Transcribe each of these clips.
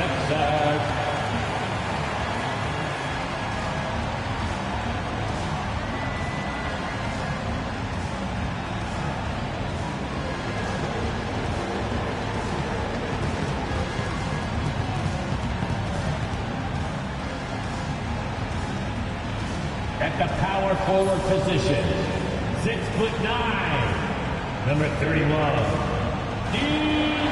Sixers. At the power forward position, 6'9", number 31, D-Wade.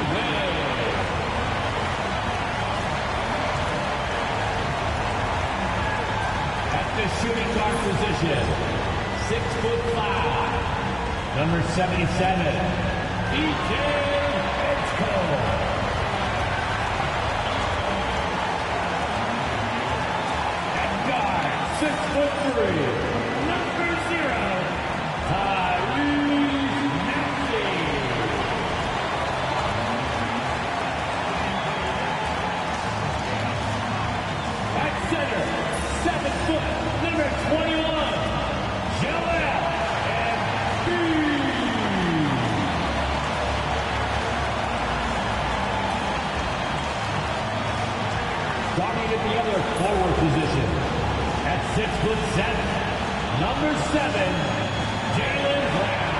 At the shooting guard position, 6'5", number 77, E.J. Edgecombe. At guard, 6'3", number 0, Tyrese Maxey. At center, 7 foot, number 21, Joel Embiid. Starting at the other forward position, at 6'7", number 7, Jaylen Brown.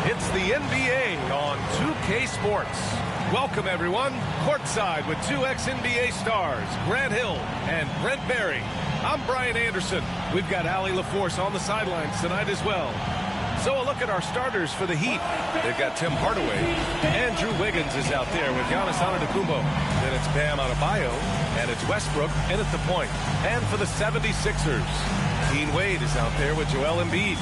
It's the NBA on 2K Sports. Welcome, everyone. Courtside with two ex-NBA stars, Grant Hill and Brent Barry. I'm Brian Anderson. We've got Allie LaForce on the sidelines tonight as well. So a look at our starters for the Heat. They've got Tim Hardaway. Andrew Wiggins is out there with Giannis Antetokounmpo. Then it's Bam Adebayo, and it's Westbrook in at the point. And for the 76ers, Dean Wade is out there with Joel Embiid.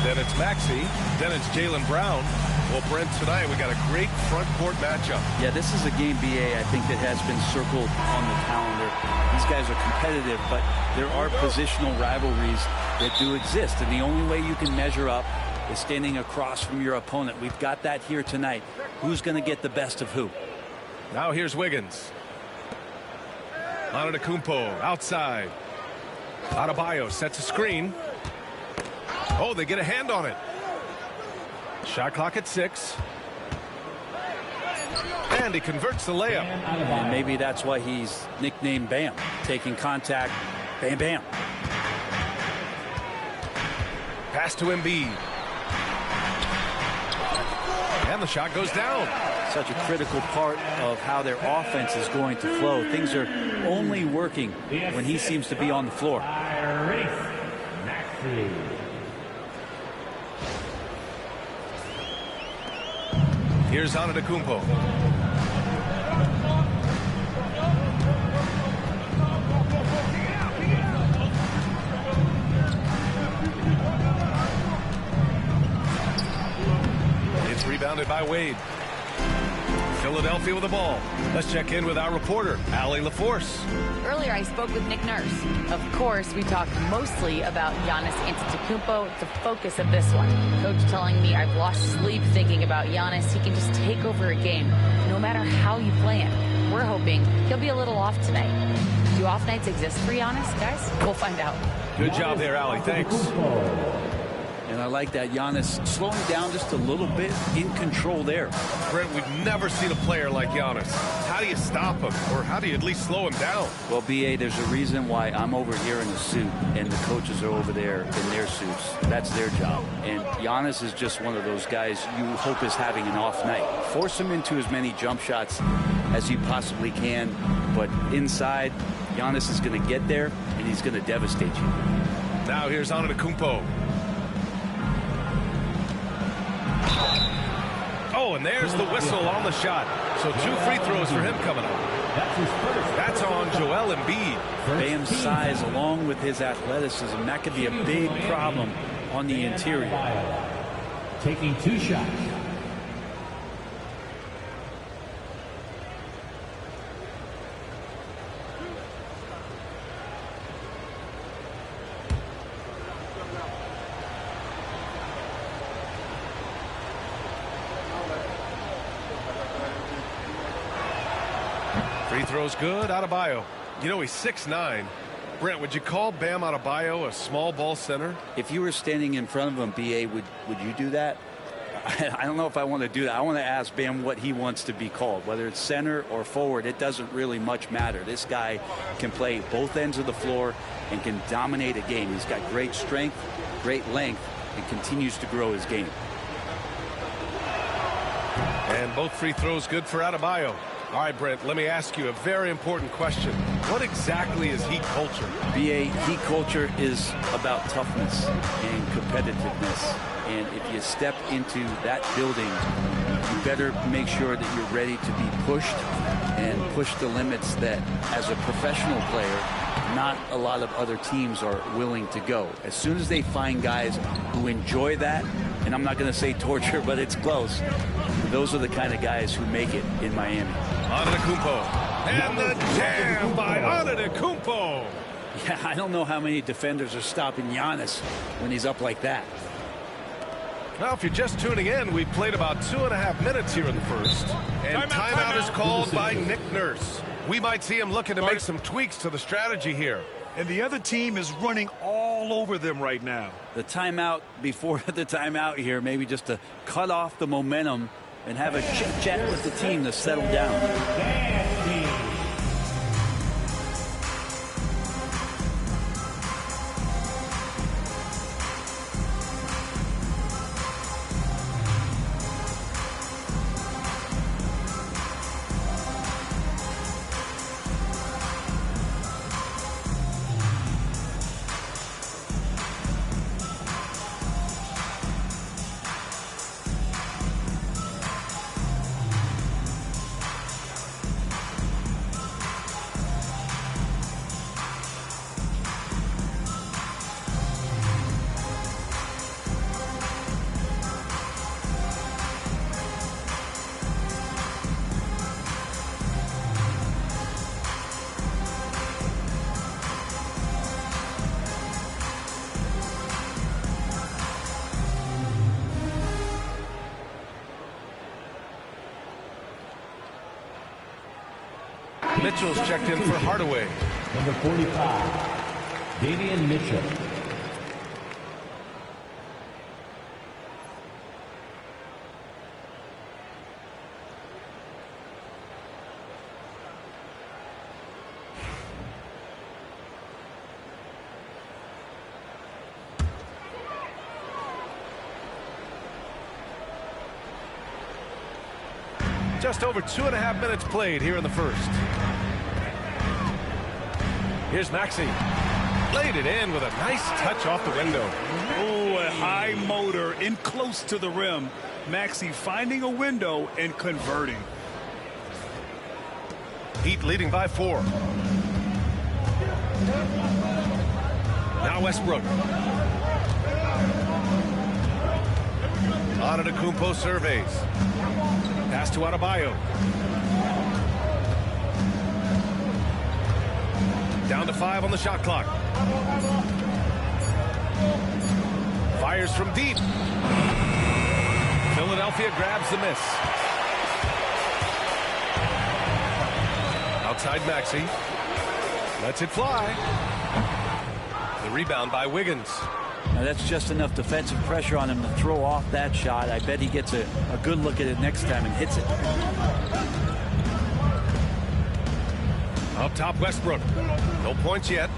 Then it's Maxey. Then it's Jaylen Brown. Well, Brent, tonight we got a great front court matchup. Yeah, this is a game, BA, I think that has been circled on the calendar. These guys are competitive, but there are positional rivalries that do exist. And the only way you can measure up is standing across from your opponent. We've got that here tonight. Who's going to get the best of who? Now here's Wiggins. Antetokounmpo outside. Adebayo sets a screen. Oh, they get a hand on it. Shot clock at 6. And he converts the layup. And maybe that's why he's nicknamed Bam. Taking contact, bam, bam. Pass to Embiid. And the shot goes down. Such a critical part of how their offense is going to flow. Things are only working when he seems to be on the floor. Here's Antetokounmpo. It's rebounded by Wade. Philadelphia with the ball. Let's check in with our reporter, Allie LaForce. Earlier, I spoke with Nick Nurse. Of course, we talked mostly about Giannis Antetokounmpo, the focus of this one. Coach telling me I've lost sleep thinking about Giannis. He can just take over a game, no matter how you play him. We're hoping he'll be a little off tonight. Do off nights exist for Giannis, guys? We'll find out. Good job there, Allie. Thanks. And I like that Giannis slowing down just a little bit, in control there. Brent, we've never seen a player like Giannis. How do you stop him, or how do you at least slow him down? Well, BA, there's a reason why I'm over here in a suit and the coaches are over there in their suits. That's their job. And Giannis is just one of those guys you hope is having an off night. Force him into as many jump shots as you possibly can, but inside, Giannis is going to get there and he's going to devastate you. Now here's Antetokounmpo. Oh, and there's the whistle on the shot. So 2 free throws for him coming up. That's on Joel Embiid. Bam's size along with his athleticism, that could be a big problem on the interior. Taking 2 shots. Free throw's good. Adebayo. You know, he's 6'9". Brent, would you call Bam Adebayo a small ball center? If you were standing in front of him, BA, would you do that? I don't know if I want to do that. I want to ask Bam what he wants to be called, whether it's center or forward. It doesn't really much matter. This guy can play both ends of the floor and can dominate a game. He's got great strength, great length, and continues to grow his game. And both free throws good for Adebayo. All right, Brent, let me ask you a very important question. What exactly is Heat culture? BA, Heat culture is about toughness and competitiveness. And if you step into that building, you better make sure that you're ready to be pushed and push the limits that, as a professional player, not a lot of other teams are willing to go. As soon as they find guys who enjoy that, and I'm not going to say torture, but it's close, those are the kind of guys who make it in Miami. Antetokounmpo. And the jam by Antetokounmpo. Yeah, I don't know how many defenders are stopping Giannis when he's up like that. Now, if you're just tuning in, we've played about 2.5 minutes here in the first. And timeout is called by Nick Nurse. We might see him looking to make some tweaks to the strategy here. And the other team is running all over them right now. The timeout before the timeout here, maybe just to cut off the momentum and have a chit-chat with the team to settle down. Mitchell's checked in for Hardaway. Number 45, Damian Mitchell. Just over 2.5 minutes played here in the first. Here's Maxey. Laid it in with a nice touch off the window. Oh, a high motor in close to the rim. Maxey finding a window and converting. Heat leading by 4. Now Westbrook. Antetokounmpo surveys. Pass to Adebayo. Down to 5 on the shot clock. Fires from deep. Philadelphia grabs the miss. Outside Maxey. Lets it fly. The rebound by Wiggins. Now that's just enough defensive pressure on him to throw off that shot. I bet he gets a good look at it next time and hits it. Up top, Westbrook. No points yet.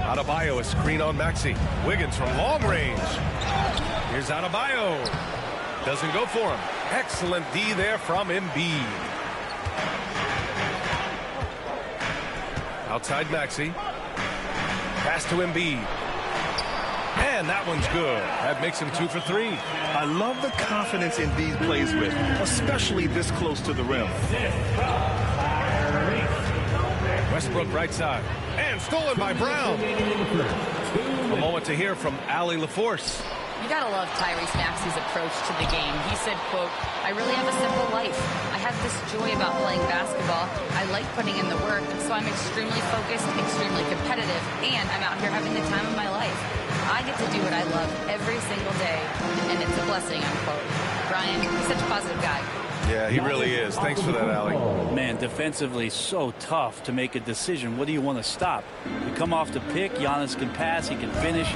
Adebayo, a screen on Maxey. Wiggins from long range. Here's Adebayo. Doesn't go for him. Excellent D there from Embiid. Outside Maxey. Pass to Embiid. And that one's good. That makes him 2 for 3. I love the confidence Embiid plays with, especially this close to the rim. Westbrook right side. And stolen by Brown. A moment to hear from Allie LaForce. You gotta love Tyrese Maxey's approach to the game. He said, quote, "I really have a simple life. I have this joy about playing basketball. I like putting in the work, so I'm extremely focused, extremely competitive, and I'm out here having the time of my life. I get to do what I love every single day, and it's a blessing," unquote. Brian, he's such a positive guy. Yeah, he really is. Thanks for that, Allie. Man, defensively so tough to make a decision. What do you want to stop? You come off the pick, Giannis can pass, he can finish.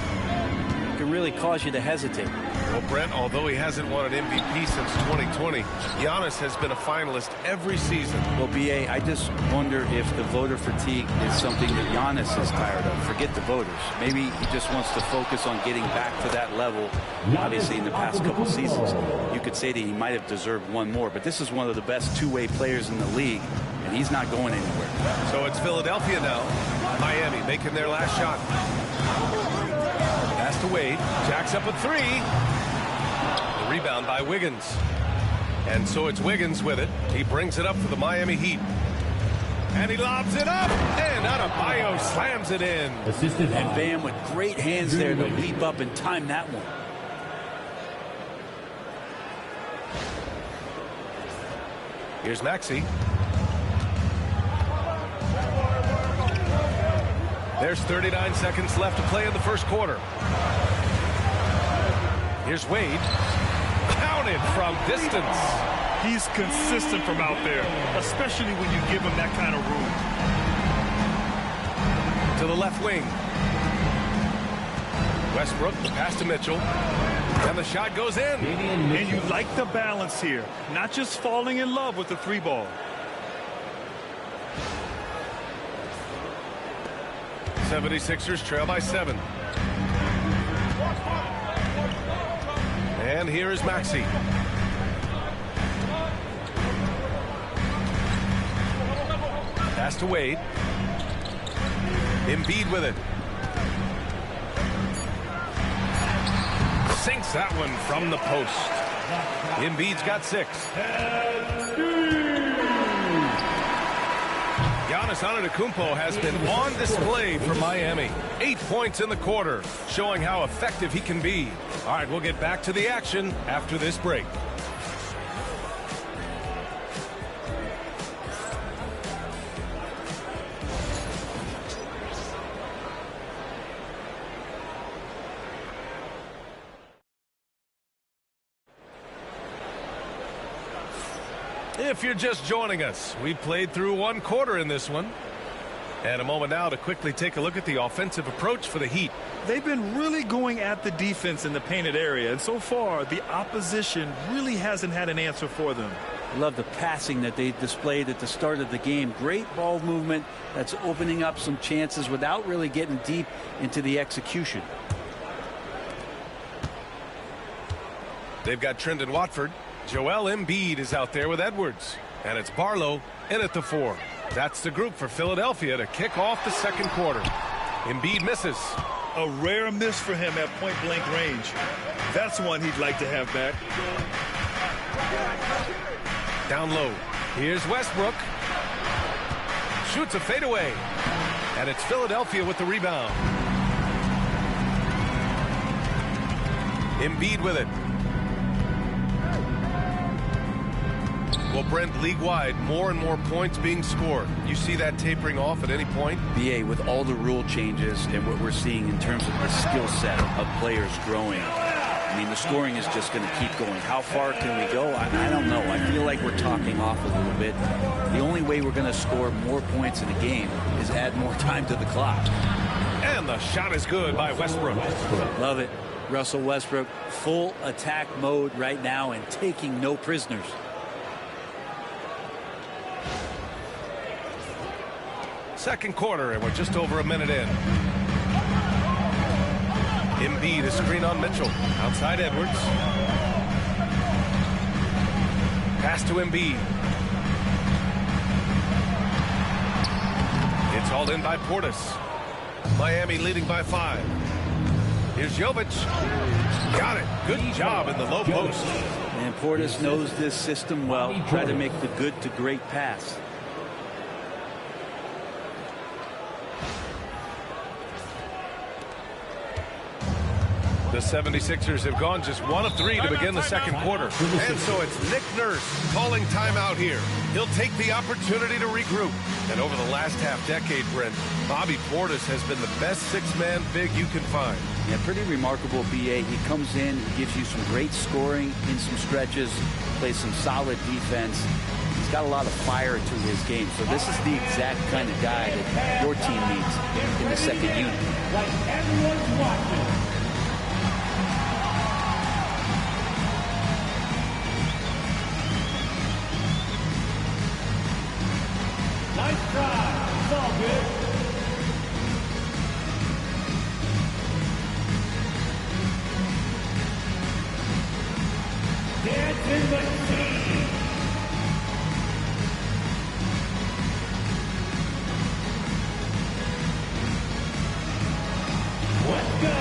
can really cause you to hesitate. Well, Brent, although he hasn't won an MVP since 2020, Giannis has been a finalist every season. Well, B.A., I just wonder if the voter fatigue is something that Giannis is tired of. Forget the voters. Maybe he just wants to focus on getting back to that level. Obviously, in the past couple seasons, you could say that he might have deserved one more, but this is one of the best two-way players in the league, and he's not going anywhere. So it's Philadelphia now. Miami making their last shot. Pass to Wade. Jacks up a three. The rebound by Wiggins. And so it's Wiggins with it. He brings it up for the Miami Heat. And he lobs it up. And Adebayo slams it in. Assisted And Bam with great hands there to leap up and time that one. Here's Maxey. There's 39 seconds left to play in the first quarter. Here's Wade. Counted from distance. He's consistent from out there, especially when you give him that kind of room. To the left wing. Westbrook, the pass to Mitchell. And the shot goes in. And you like the balance here, not just falling in love with the three ball. 76ers trail by 7. And here is Maxey. Pass to Wade. Embiid with it. Sinks that one from the post. Embiid's got 6. Giannis Antetokounmpo has been on display for Miami. 8 points in the quarter, showing how effective he can be. All right, we'll get back to the action after this break. If you're just joining us, we played through 1 quarter in this one. And a moment now to quickly take a look at the offensive approach for the Heat. They've been really going at the defense in the painted area, and so far the opposition really hasn't had an answer for them. I love the passing that they displayed at the start of the game. Great ball movement that's opening up some chances without really getting deep into the execution. They've got Trendon Watford. Joel Embiid is out there with Edwards. And it's Barlow in at the 4. That's the group for Philadelphia to kick off the second quarter. Embiid misses. A rare miss for him at point-blank range. That's one he'd like to have back. Down low. Here's Westbrook. Shoots a fadeaway. And it's Philadelphia with the rebound. Embiid with it. Well, Brent, league-wide, more and more points being scored. You see that tapering off at any point? BA, with all the rule changes and what we're seeing in terms of the skill set of players growing, I mean, the scoring is just going to keep going. How far can we go? I don't know. I feel like we're talking off a little bit. The only way we're going to score more points in a game is add more time to the clock. And the shot is good by Westbrook. Love it. Russell Westbrook, full attack mode right now and taking no prisoners. Second quarter, and we're just over a minute in. Embiid, a screen on Mitchell. Outside Edwards. Pass to Embiid. It's hauled in by Portis. Miami leading by 5. Here's Jovic. Got it. Good job in the low post. And Portis knows this system well. Try to make the good to great pass. The 76ers have gone just 1 of 3 to begin the second quarter. And so it's Nick Nurse calling timeout here. He'll take the opportunity to regroup. And over the last half-decade, Brent, Bobby Portis has been the best six-man big you can find. Yeah, pretty remarkable, B.A. He comes in, he gives you some great scoring in some stretches, plays some solid defense. He's got a lot of fire to his game. So this is the exact kind of guy that your team needs in the second unit. Substitution machine. Let's go.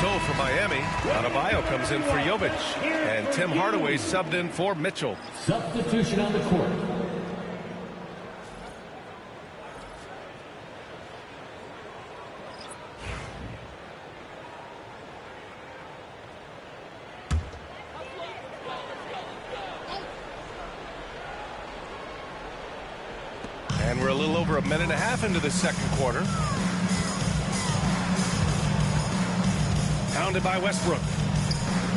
So for Miami, Adebayo comes in for Jovic, and Tim Hardaway subbed in for Mitchell. Substitution on the court. And we're a little over a minute and a half into the second quarter. Pounded by Westbrook.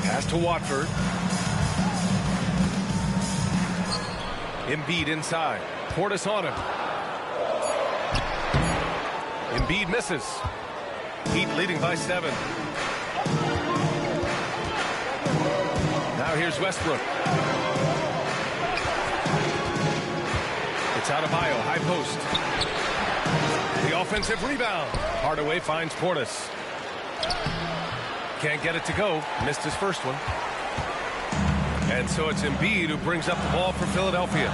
Pass to Watford. Embiid inside. Portis on him. Embiid misses. Heat leading by 7. Now here's Westbrook. It's Adebayo, high post. The offensive rebound. Hardaway finds Portis. Can't get it to go. Missed his first one. And so it's Embiid who brings up the ball for Philadelphia.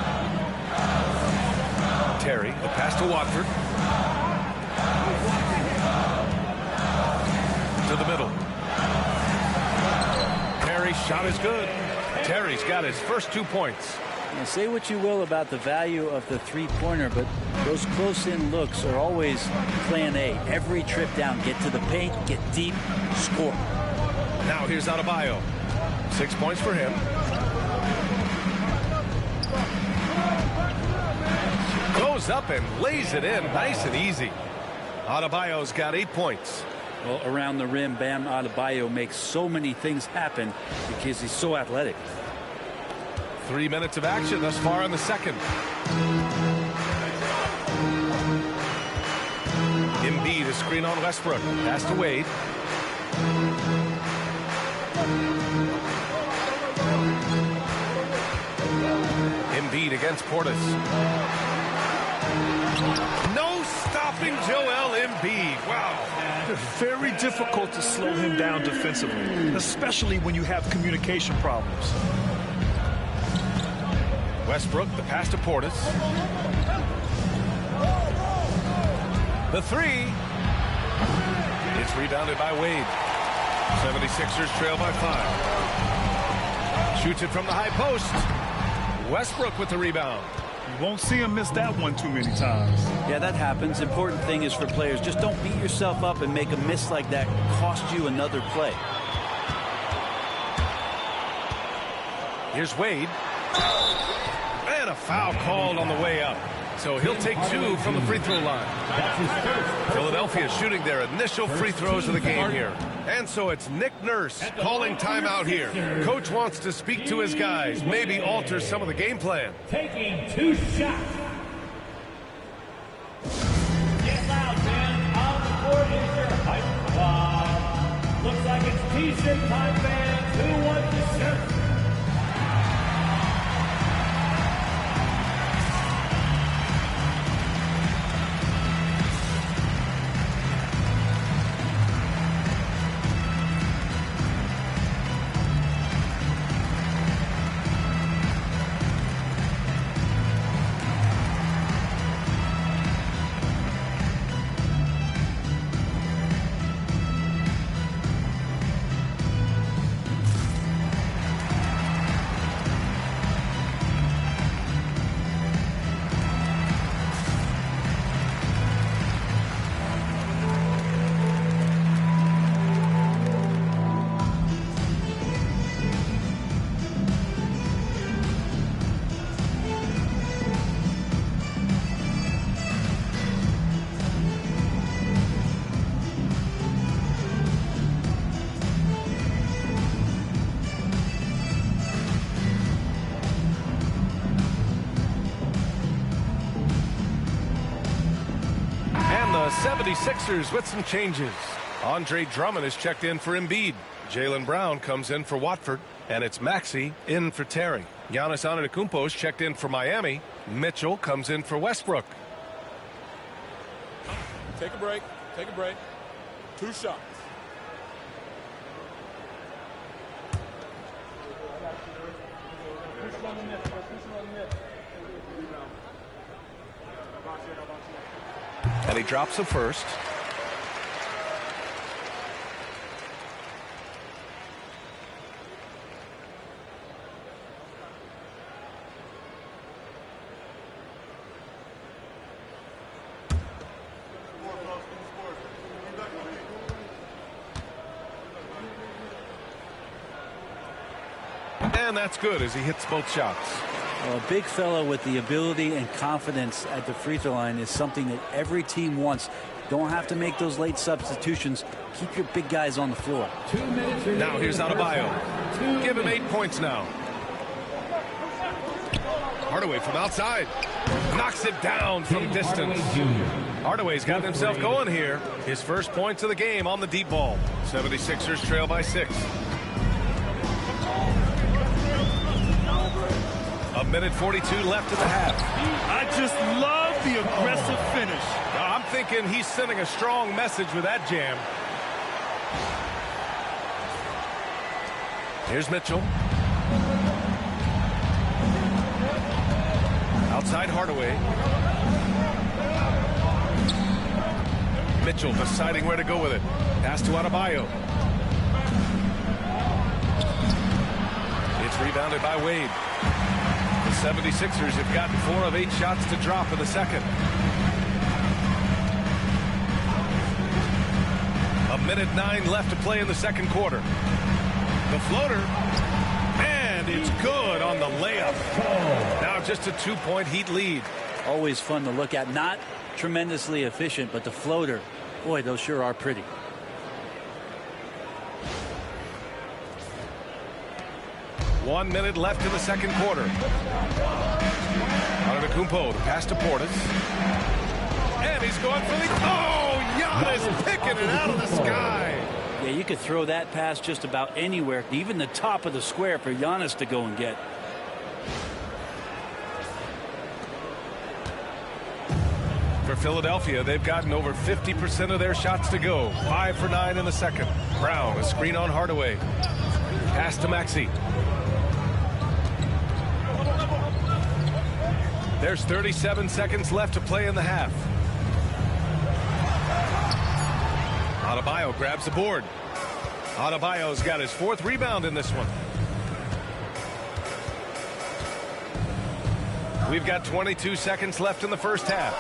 Terry, a pass to Watford. To the middle. Terry's shot is good. Terry's got his first 2 points. Now, say what you will about the value of the three-pointer, but those close-in looks are always plan A. Every trip down, get to the paint, get deep, score. Now here's Adebayo. 6 points for him. Goes up and lays it in nice and easy. Adebayo's got 8 points. Well, around the rim, Bam Adebayo makes so many things happen because he's so athletic. 3 minutes of action thus far in the second. Embiid, a screen on Westbrook. Pass to Wade. Embiid against Portis. No stopping Joel Embiid. Wow. Very difficult to slow him down defensively, especially when you have communication problems. Westbrook, the pass to Portis. The three. It's rebounded by Wade. 76ers trail by 5. Shoots it from the high post. Westbrook with the rebound. You won't see him miss that one too many times. Yeah, that happens. Important thing is for players, just don't beat yourself up and make a miss like that cost you another play. Here's Wade. And a foul called on the way up. So he'll take 2 from the free throw line. Philadelphia shooting their initial free throws of the game here. And so it's Nick Nurse calling timeout here. Coach wants to speak to his guys, maybe alter some of the game plan. Taking 2 shots. Get loud, man. On the court is your hype squad. Looks like it's T-shirt time, fans. Who wants the shirt? 76ers with some changes. Andre Drummond is checked in for Embiid. Jaylen Brown comes in for Watford. And it's Maxey in for Terry. Giannis Antetokounmpo is checked in for Miami. Mitchell comes in for Westbrook. Take a break. Take a break. 2 shots. And he drops the first. And that's good as he hits both shots. Well, a big fellow with the ability and confidence at the free throw line is something that every team wants. Don't have to make those late substitutions. Keep your big guys on the floor. Now here's Adebayo. Give him 8 points now. Hardaway from outside. Knocks it down from distance. Hardaway's gotten himself going here. His first points of the game on the deep ball. 76ers trail by 6. A minute 42 left in the half. I just love the aggressive finish. Now, I'm thinking he's sending a strong message with that jam. Here's Mitchell. Outside Hardaway. Mitchell deciding where to go with it. Pass to Adebayo. It's rebounded by Wade. The 76ers have gotten 4 of 8 shots to drop in the second. A minute 9 left to play in the second quarter. The floater. And it's good on the layup. Now just a 2-point Heat lead. Always fun to look at. Not tremendously efficient, but the floater, boy, those sure are pretty. One minute left in the second quarter. Antetokounmpo, the pass to Portis. And he's going for the... Oh, Giannis picking it out of the sky. Yeah, you could throw that pass just about anywhere, even the top of the square for Giannis to go and get. For Philadelphia, they've gotten over 50% of their shots to go. 5 for 9 in the second. Brown, a screen on Hardaway. Pass to Maxey. There's 37 seconds left to play in the half. Adebayo grabs the board. Adebayo's got his 4th rebound in this one. We've got 22 seconds left in the first half.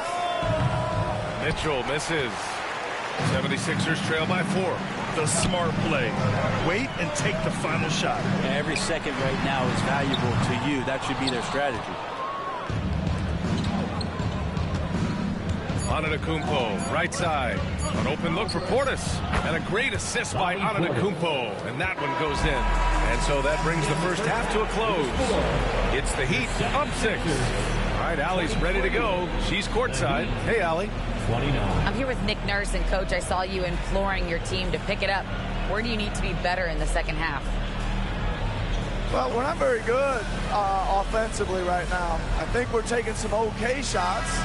Mitchell misses. 76ers trail by 4. The smart play. Wait and take the final shot. Yeah, every second right now is valuable to you. That should be their strategy. Antetokounmpo, right side. An open look for Portis. And a great assist by Antetokounmpo. And that one goes in. And so that brings the first half to a close. It's the Heat up 6. All right, Allie's ready to go. She's courtside. Hey, Allie. I'm here with Nick Nurse, and Coach, I saw you imploring your team to pick it up. Where do you need to be better in the second half? Well, we're not very good offensively right now. I think we're taking some okay shots,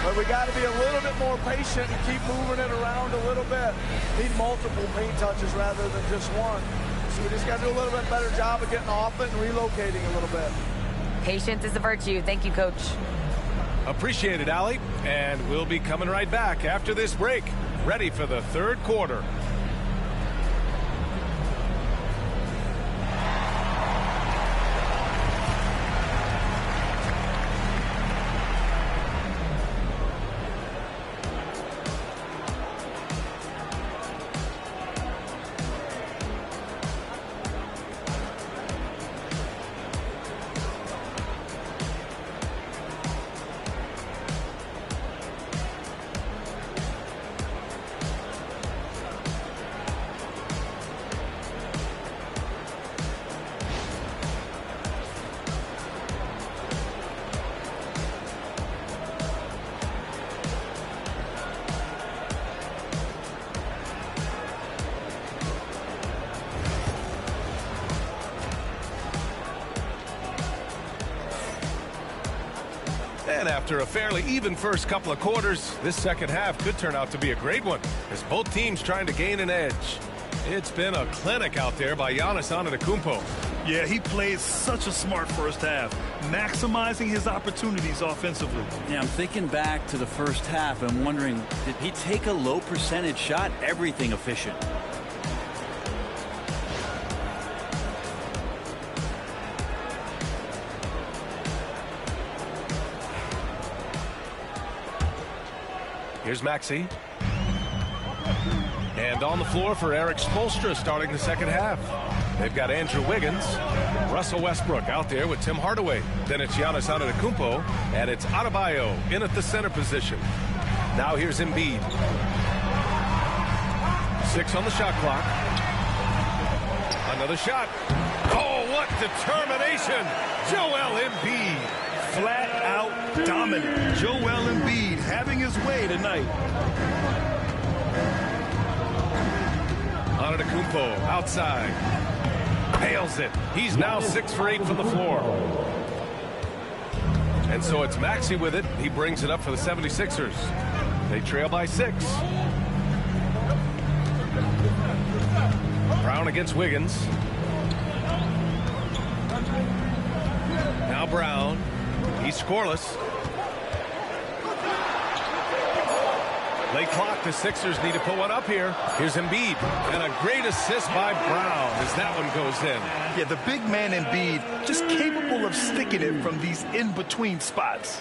but we got to be a little bit more patient and keep moving it around a little bit. Need multiple paint touches rather than just one. So we just got to do a little bit better job of getting off it and relocating a little bit. Patience is a virtue. Thank you, Coach. Appreciate it, Allie. And we'll be coming right back after this break. Ready for the third quarter. And after a fairly even first couple of quarters, this second half could turn out to be a great one as both teams trying to gain an edge. It's been a clinic out there by Giannis Antetokounmpo. Yeah, he played such a smart first half, maximizing his opportunities offensively. Yeah, I'm thinking back to the first half and wondering, did he take a low percentage shot? Everything efficient. Here's Maxey. And on the floor for Eric Spoelstra starting the second half. They've got Andrew Wiggins, Russell Westbrook out there with Tim Hardaway. Then it's Giannis Antetokounmpo, and it's Adebayo in at the center position. Now here's Embiid. 6 on the shot clock. Another shot. Oh, what determination! Joel Embiid. Flat out dominant. Joel Embiid having his way tonight. Antetokounmpo outside. Nails it. He's now 6 for 8 from the floor. And so it's Maxey with it. He brings it up for the 76ers. They trail by 6. Brown against Wiggins. Now Brown. He's scoreless. Late clock, the Sixers need to put one up here. Here's Embiid, and a great assist by Brown as that one goes in. Yeah, the big man Embiid just capable of sticking it from these in-between spots.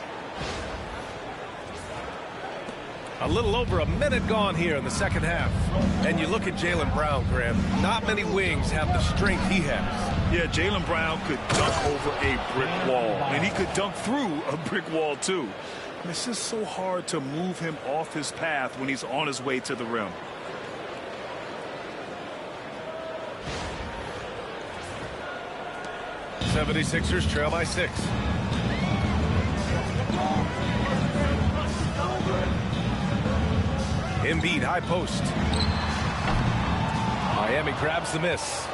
A little over a minute gone here in the second half. And you look at Jaylen Brown, Graham. Not many wings have the strength he has. Yeah, Jaylen Brown could dunk over a brick wall, and he could dunk through a brick wall, too. And it's just so hard to move him off his path when he's on his way to the rim. The 76ers trail by 6. Embiid, high post. Miami grabs the miss.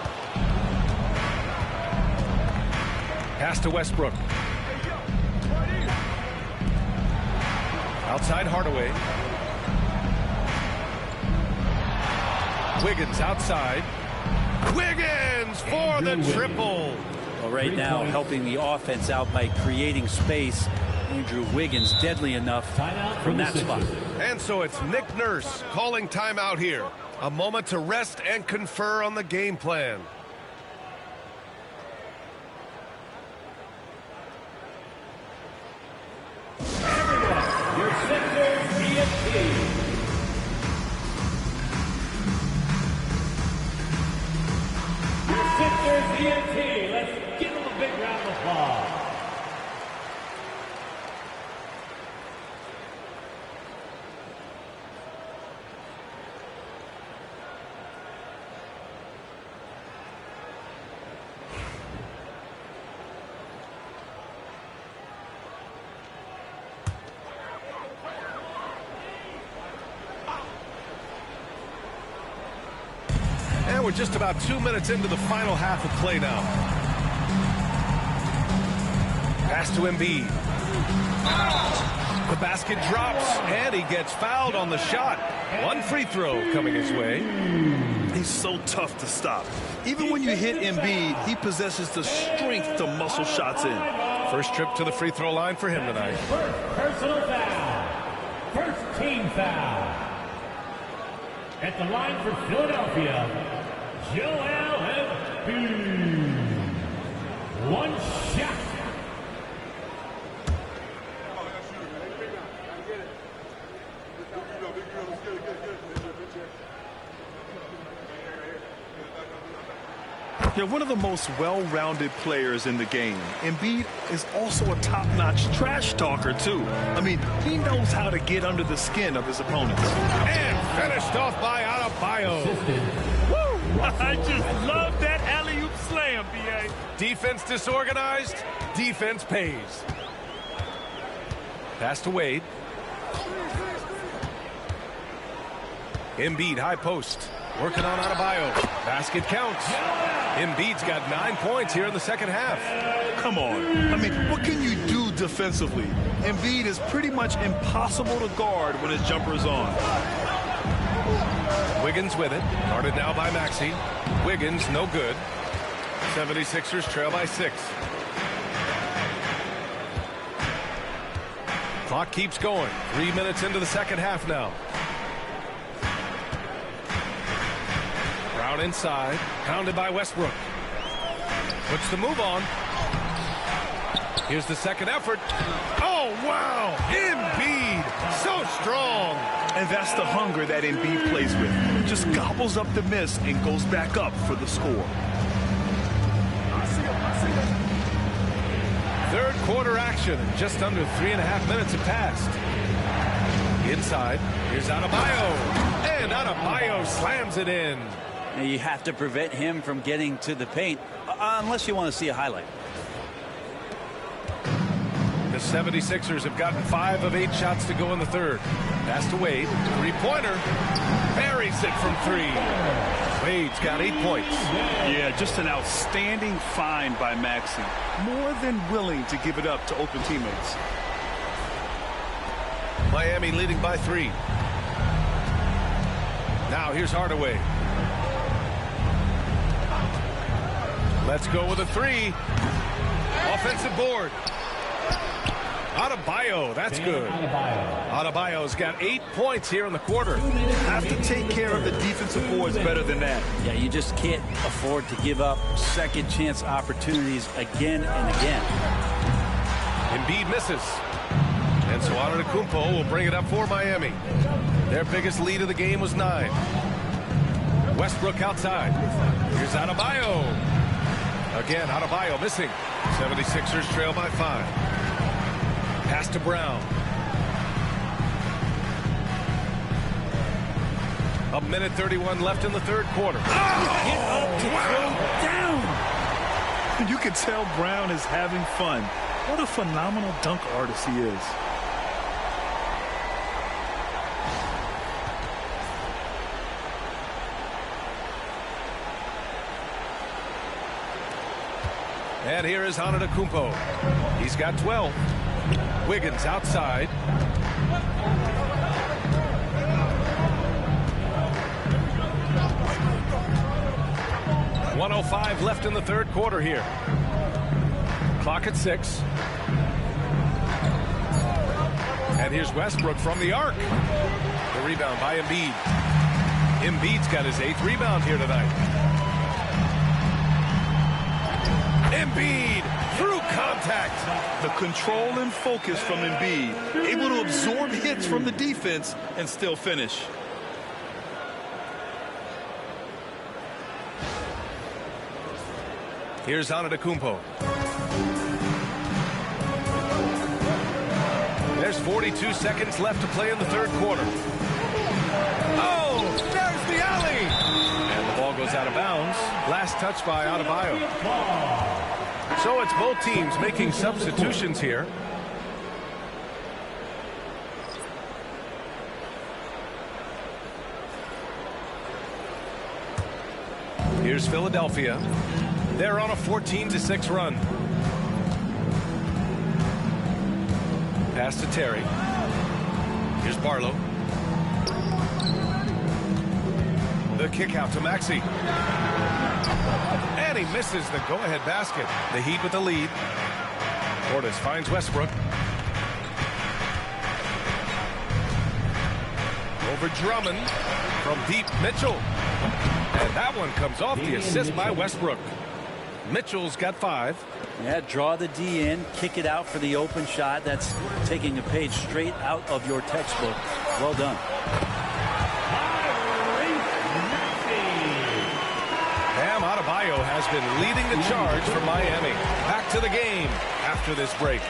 Pass to Westbrook. Outside Hardaway. Wiggins outside. Wiggins for the triple. Well, right now helping the offense out by creating space. Andrew Wiggins deadly enough from that spot. And so it's Nick Nurse calling timeout here. A moment to rest and confer on the game plan. Your Sixers ESP. Your Sixers ESP. Let's give them a big round of applause. We're just about 2 minutes into the final half of play now. Pass to Embiid. The basket drops, and he gets fouled on the shot. One free throw coming his way. He's so tough to stop. Even when you hit Embiid, he possesses the strength to muscle shots in. First trip to the free throw line for him tonight. First personal foul. First team foul. At the line for Philadelphia, Joel Embiid. One shot. Yeah, one of the most well-rounded players in the game. Embiid is also a top-notch trash talker, too. I mean, he knows how to get under the skin of his opponents. And finished off by Adebayo. Woo! I just love that alley-oop slam, B.A. Defense disorganized, defense pays. Pass to Wade. Embiid, high post. Working on Adebayo. Basket counts. Embiid's got 9 points here in the second half. Come on. I mean, what can you do move defensively. Embiid is pretty much impossible to guard when his jumper is on. Wiggins with it. Guarded now by Maxey. Wiggins, no good. 76ers trail by 6. Clock keeps going. 3 minutes into the second half now. Brown inside. Pounded by Westbrook. Puts the move on. Here's the second effort. Oh, wow. Embiid. So strong. And that's the hunger that Embiid plays with. Just gobbles up the miss and goes back up for the score. Third quarter action. Just under 3.5 minutes have passed. Inside. Here's Adebayo. And Adebayo slams it in. Now you have to prevent him from getting to the paint unless you want to see a highlight. The 76ers have gotten 5 of 8 shots to go in the third. Pass to Wade. Three-pointer. Buries it from 3. Wade's got 8 points. Yeah, just an outstanding find by Maxey. More than willing to give it up to open teammates. Miami leading by 3. Now here's Hardaway. Let's go with a 3. Offensive board. Adebayo, that's good. Adebayo's got 8 points here in the quarter. Have to take care of the defensive boards better than that. Yeah, you just can't afford to give up second chance opportunities again and again. Embiid misses. And so Antetokounmpo will bring it up for Miami. Their biggest lead of the game was 9. Westbrook outside. Here's Adebayo. Again, Adebayo missing. 76ers trail by 5. Pass to Brown. A minute 31 left in the third quarter. Get up to throw down. You can tell Brown is having fun. What a phenomenal dunk artist he is. And here is Antetokounmpo. He's got 12. Wiggins outside. .105 left in the third quarter here. Clock at 6. And here's Westbrook from the arc. The rebound by Embiid. Embiid's got his 8th rebound here tonight. Embiid through contact. The control and focus from Embiid, able to absorb hits from the defense and still finish. Here's Antetokounmpo. There's 42 seconds left to play in the third quarter. Oh, there's the alley. And the ball goes out of bounds. Last touch by Adebayo. So it's both teams making substitutions here. Here's Philadelphia. They're on a 14-6 run. Pass to Terry. Here's Barlow. The kick out to Maxey. And he misses the go-ahead basket. The Heat with the lead. Portis finds Westbrook. Over Drummond. From deep, Mitchell. And that one comes off the assist by Westbrook. Mitchell's got 5. Yeah, draw the D in, kick it out for the open shot. That's taking a page straight out of your textbook. Well done. Bam Adebayo has been leading the charge for Miami. Back to the game after this break.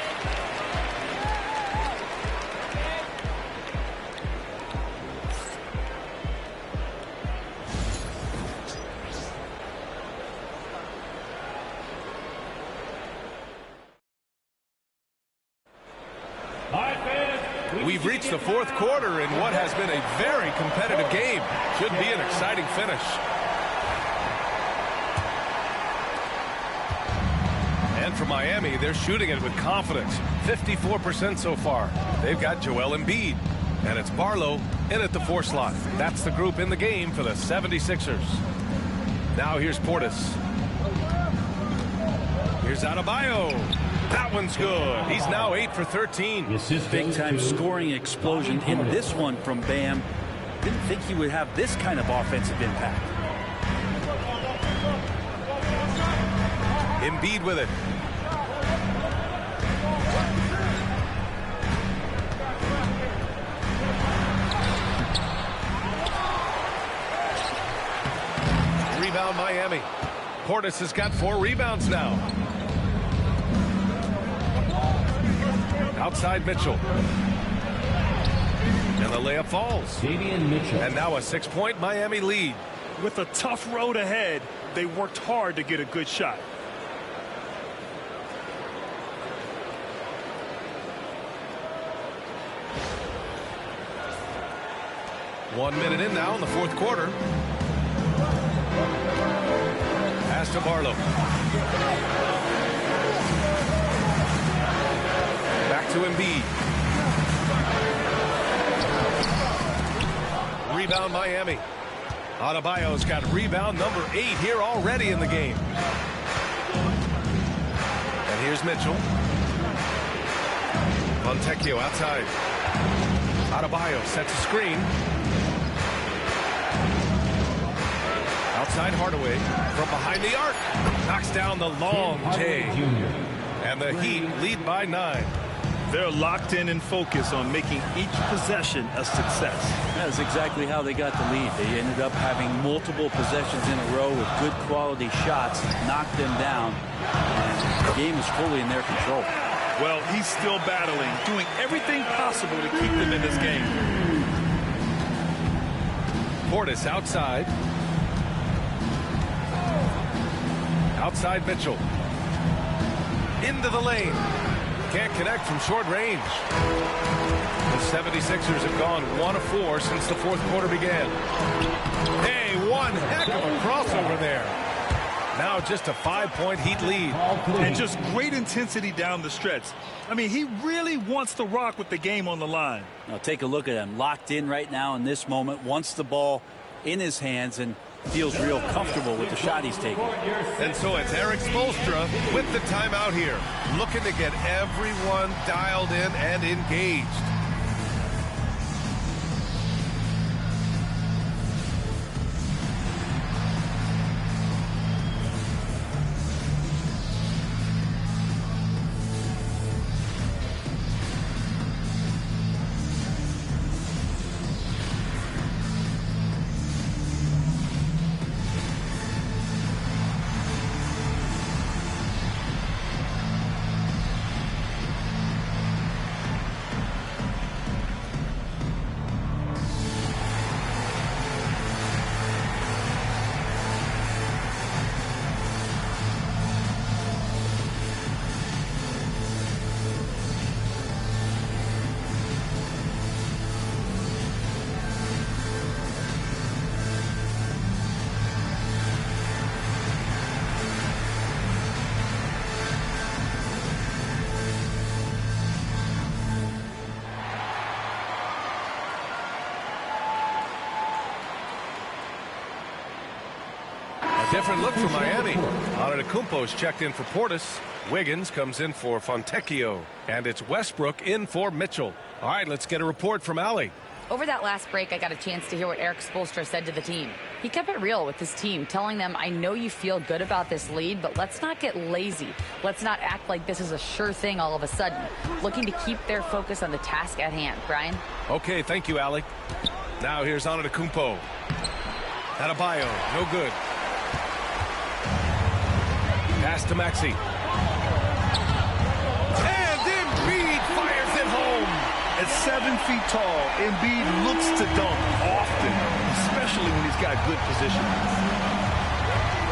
We've reached the fourth quarter in what has been a very competitive game. Should be an exciting finish. And for Miami. They're shooting it with confidence. 54% so far. They've got Joel Embiid. And it's Barlow in at the 4 slot. That's the group in the game for the 76ers. Now here's Portis. Here's Adebayo. That one's good. He's now 8 for 13. Big-time scoring explosion in this one from Bam. Didn't think he would have this kind of offensive impact. Embiid with it. Rebound Miami. Portis has got 4 rebounds now. Outside Mitchell. And the layup falls. And now a 6-point Miami lead. With a tough road ahead, they worked hard to get a good shot. One minute in now in the 4th quarter. Pass to Barlow. Back to Embiid. Rebound Miami. Adebayo's got rebound number 8 here already in the game. And here's Mitchell. Fontecchio outside. Adebayo sets a screen. Outside Hardaway from behind the arc. Knocks down the long J. And the Heat lead by 9. They're locked in and focused on making each possession a success. That's exactly how they got the lead. They ended up having multiple possessions in a row with good quality shots, knocked them down, and the game is fully in their control. Well, he's still battling, doing everything possible to keep them in this game. Portis outside. Outside Mitchell. Into the lane. Can't connect from short range. The 76ers have gone 1 of 4 since the 4th quarter began. Hey, one heck of a crossover there. Now just a 5-point Heat lead. And just great intensity down the stretch. I mean, he really wants to rock with the game on the line. Now take a look at him. Locked in right now in this moment. Wants the ball in his hands and feels real comfortable with the shot he's taking. And so it's Erik Spoelstra with the timeout here, looking to get everyone dialed in and engaged. Different look for Miami. Antetokounmpo's checked in for Portis. Wiggins comes in for Fontecchio. And it's Westbrook in for Mitchell. All right, let's get a report from Allie. Over that last break, I got a chance to hear what Erik Spoelstra said to the team. He kept it real with his team, telling them, I know you feel good about this lead, but let's not get lazy. Let's not act like this is a sure thing all of a sudden. Looking to keep their focus on the task at hand. Brian? Okay, thank you, Allie. Now here's Antetokounmpo. Adebayo, no good. Pass to Maxey. And Embiid fires it home. At 7 feet tall, Embiid looks to dunk often, especially when he's got good position.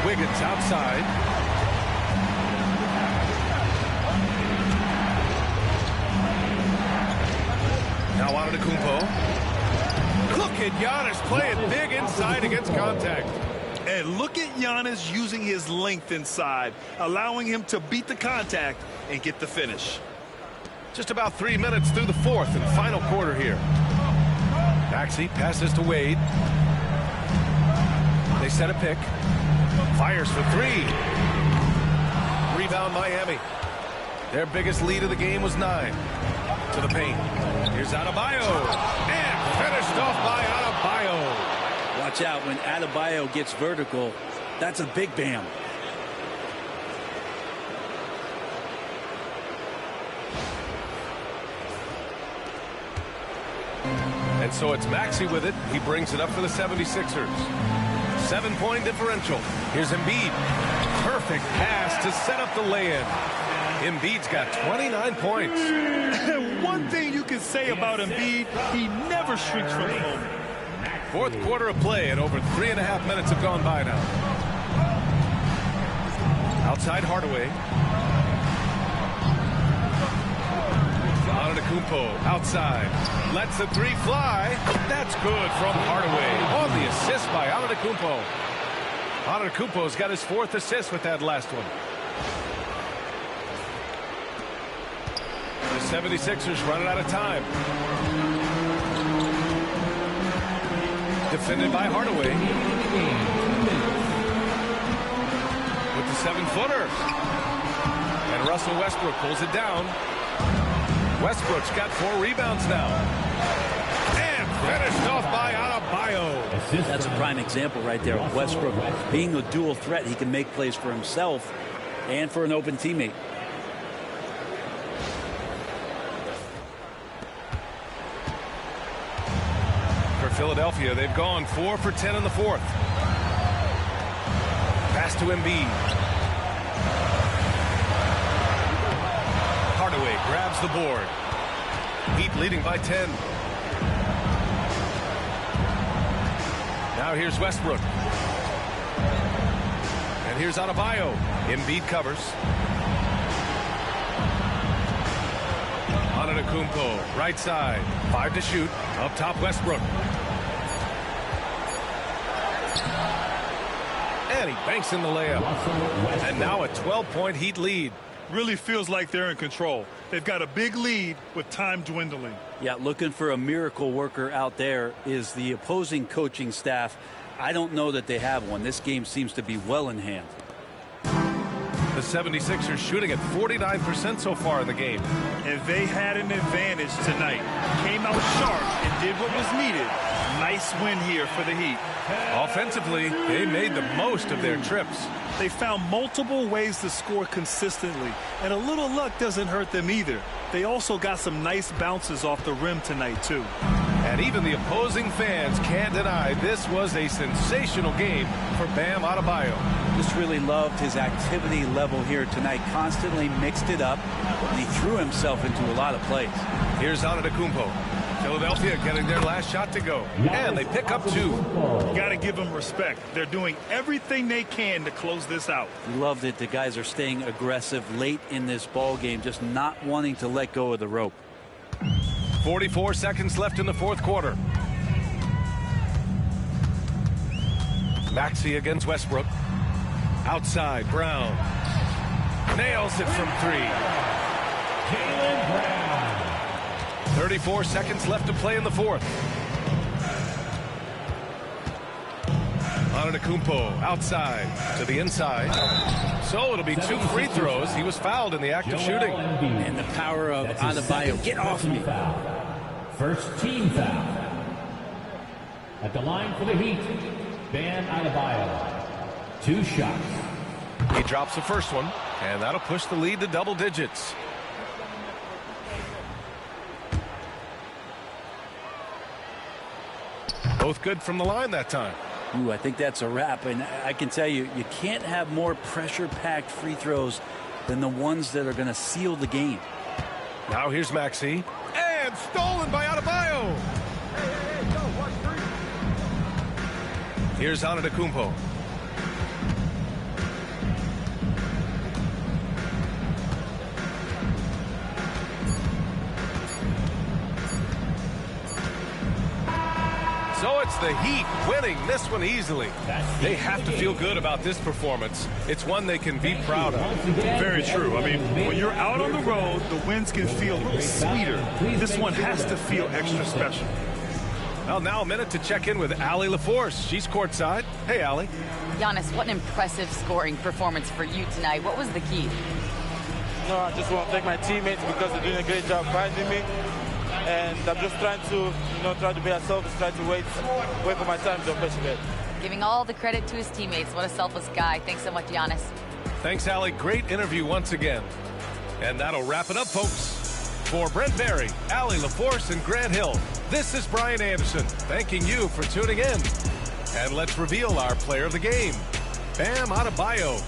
Wiggins outside. Now Antetokounmpo. Look at Giannis playing big inside against contact. And look at Giannis using his length inside, allowing him to beat the contact and get the finish. Just about 3 minutes through the fourth and final quarter here. Maxey passes to Wade. They set a pick. Fires for three. Rebound Miami. Their biggest lead of the game was 9. To the paint. Here's Adebayo. And finished off by Adebayo. Watch out when Adebayo gets vertical. That's a big bam. And so it's Maxey with it. He brings it up for the 76ers. 7-point differential. Here's Embiid. Perfect pass to set up the lay-in. Embiid's got 29 points. One thing you can say about Embiid, he never shrinks from the moment. Fourth quarter of play, and over 3.5 minutes have gone by now. Outside Hardaway. Antetokounmpo outside. Lets the three fly. That's good from Hardaway. On the assist by Antetokounmpo. Antetokounmpo's got his 4th assist with that last one. The 76ers running out of time. Defended by Hardaway. With the 7-footer. And Russell Westbrook pulls it down. Westbrook's got 4 rebounds now. And finished off by Adebayo. That's a prime example right there of Westbrook being a dual threat. He can make plays for himself and for an open teammate. Philadelphia, they've gone 4 for 10 in the fourth. Pass to Embiid. Hardaway grabs the board. Heat leading by 10. Now here's Westbrook. And here's Adebayo. Embiid covers. Antetokounmpo, right side. 5 to shoot. Up top, Westbrook. And he banks in the layup. And now a 12-point Heat lead. Really feels like they're in control. They've got a big lead with time dwindling. Yeah, looking for a miracle worker out there is the opposing coaching staff. I don't know that they have one. This game seems to be well in hand. The 76ers shooting at 49% so far in the game. And they had an advantage tonight. Came out sharp and did what was needed. Nice win here for the Heat. Offensively, they made the most of their trips. They found multiple ways to score consistently, and a little luck doesn't hurt them either. They also got some nice bounces off the rim tonight, too. And even the opposing fans can't deny this was a sensational game for Bam Adebayo. Just really loved his activity level here tonight. Constantly mixed it up, and he threw himself into a lot of plays. Here's Antetokounmpo. Philadelphia getting their last shot to go. And they pick up 2. You got to give them respect. They're doing everything they can to close this out. Loved it. The guys are staying aggressive late in this ball game, just not wanting to let go of the rope. 44 seconds left in the fourth quarter. Maxey against Westbrook. Outside, Brown. Nails it from 3. Jaylen Brown. 34 seconds left to play in the fourth. Antetokounmpo outside to the inside. So it'll be 2 free throws. He was fouled in the act of shooting. And the power of Adebayo. Get off me. First team foul. At the line for the Heat, Bam Adebayo. 2 shots. He drops the first one, and that'll push the lead to double digits. Both good from the line that time. Ooh, I think that's a wrap. And I can tell you, you can't have more pressure-packed free throws than the ones that are going to seal the game. Now here's Maxey. And stolen by Adebayo. Here's Antetokounmpo. So it's the Heat winning this one easily. They have to feel good about this performance. It's one they can be proud of. Very true. I mean, when you're out on the road, the wins can feel a little sweeter. This one has to feel extra special. Well, now a minute to check in with Allie LaForce. She's courtside. Hey, Allie. Giannis, what an impressive scoring performance for you tonight. What was the key? No, I just want to thank my teammates because they're doing a great job finding me. And I'm just trying to, try to be selfish, try to wait for my time to appreciate. Giving all the credit to his teammates. What a selfless guy. Thanks so much, Giannis. Thanks, Allie. Great interview once again. And that'll wrap it up, folks. For Brent Barry, Allie LaForce, and Grant Hill, this is Brian Anderson thanking you for tuning in. And let's reveal our player of the game. Bam Adebayo